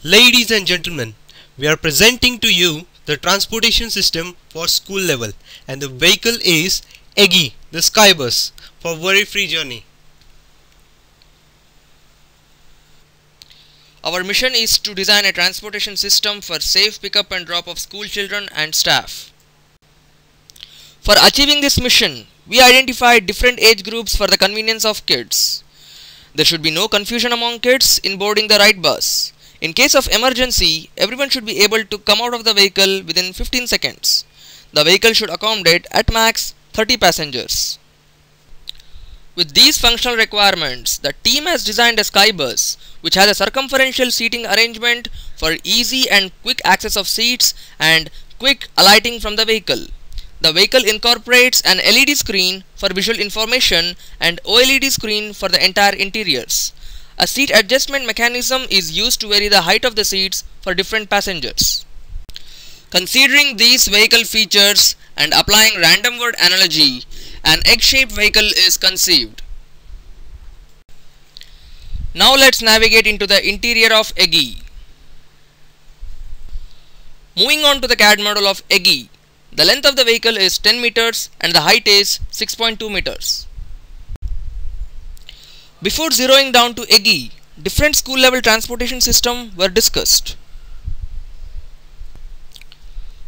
Ladies and gentlemen, we are presenting to you the transportation system for school level, and the vehicle is EGI, the Skybus, for worry-free journey. Our mission is to design a transportation system for safe pickup and drop of school children and staff. For achieving this mission, we identified different age groups for the convenience of kids. There should be no confusion among kids in boarding the right bus. In case of emergency, everyone should be able to come out of the vehicle within 15 seconds. The vehicle should accommodate at max 30 passengers. With these functional requirements, the team has designed a Skybus which has a circumferential seating arrangement for easy and quick access of seats and quick alighting from the vehicle. The vehicle incorporates an LED screen for visual information and OLED screen for the entire interiors. A seat adjustment mechanism is used to vary the height of the seats for different passengers. Considering these vehicle features and applying random word analogy, an egg-shaped vehicle is conceived. Now let's navigate into the interior of EGI. Moving on to the CAD model of EGI, the length of the vehicle is 10 meters and the height is 6.2 meters. Before zeroing down to EGI, different school level transportation systems were discussed.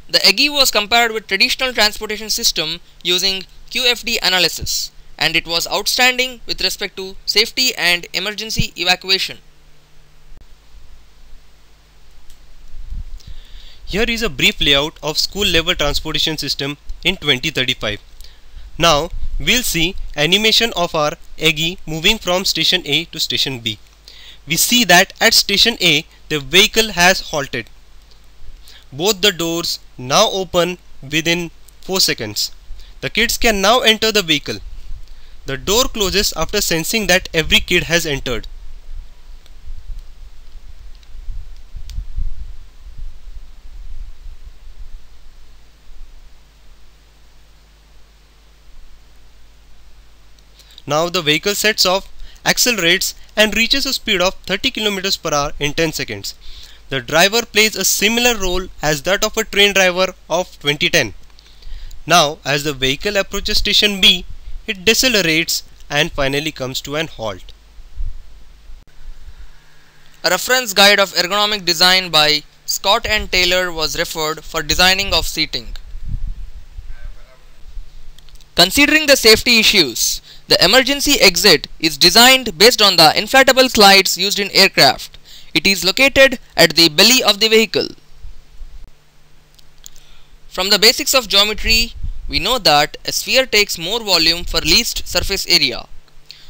The EGI was compared with traditional transportation system using QFD analysis, and it was outstanding with respect to safety and emergency evacuation. Here is a brief layout of school level transportation system in 2035. Now we'll see animation of our EGI moving from station A to station B. We see that at station A the vehicle has halted. Both the doors now open within 4 seconds. The kids can now enter the vehicle. The door closes after sensing that every kid has entered. Now the vehicle sets off, accelerates and reaches a speed of 30 km per hour in 10 seconds. The driver plays a similar role as that of a train driver of 2010. Now as the vehicle approaches station B, it decelerates and finally comes to an halt. A reference guide of ergonomic design by Scott and Taylor was referred for designing of seating. Considering the safety issues, the emergency exit is designed based on the inflatable slides used in aircraft. It is located at the belly of the vehicle. From the basics of geometry, we know that a sphere takes more volume for least surface area.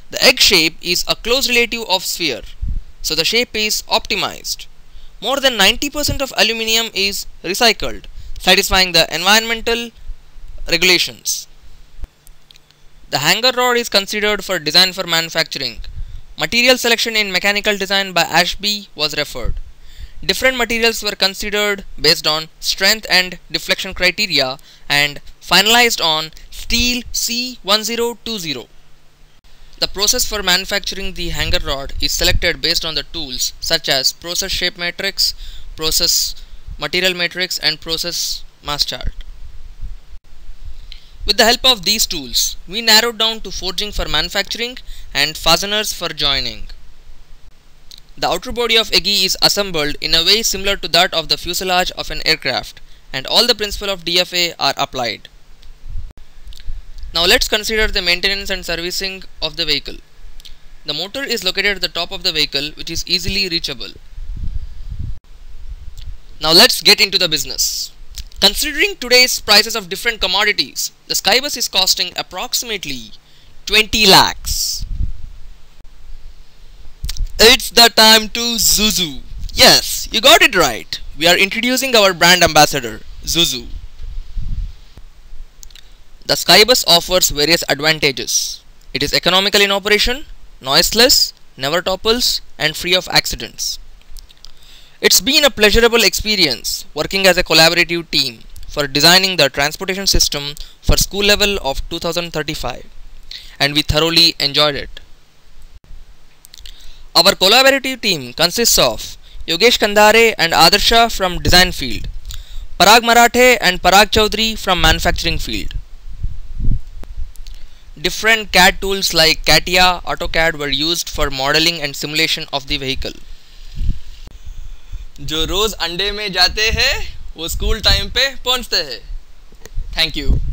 The egg shape is a close relative of sphere, so the shape is optimized. More than 90% of aluminium is recycled, satisfying the environmental regulations. The hanger rod is considered for design for manufacturing. Material selection in mechanical design by Ashby was referred. Different materials were considered based on strength and deflection criteria and finalized on steel C1020. The process for manufacturing the hanger rod is selected based on the tools such as process shape matrix, process material matrix and process mass chart. With the help of these tools, we narrowed down to forging for manufacturing and fasteners for joining. The outer body of EGI is assembled in a way similar to that of the fuselage of an aircraft, and all the principles of DFA are applied. Now let's consider the maintenance and servicing of the vehicle. The motor is located at the top of the vehicle, which is easily reachable. Now let's get into the business. Considering today's prices of different commodities, the Skybus is costing approximately 20 lakhs. It's the time to Zuzu. Yes, you got it right. We are introducing our brand ambassador, Zuzu. The Skybus offers various advantages. It is economical in operation, noiseless, never topples, and free of accidents. It's been a pleasurable experience working as a collaborative team for designing the transportation system for school level of 2035, and we thoroughly enjoyed it. Our collaborative team consists of Yogesh Kandare and Adarsha from design field, Parag Marathe and Parag Chaudhary from manufacturing field. Different CAD tools like CATIA, AutoCAD were used for modeling and simulation of the vehicle. जो रोज अंडे में जाते हैं वो school time पे पहुंचते हैं. Thank you.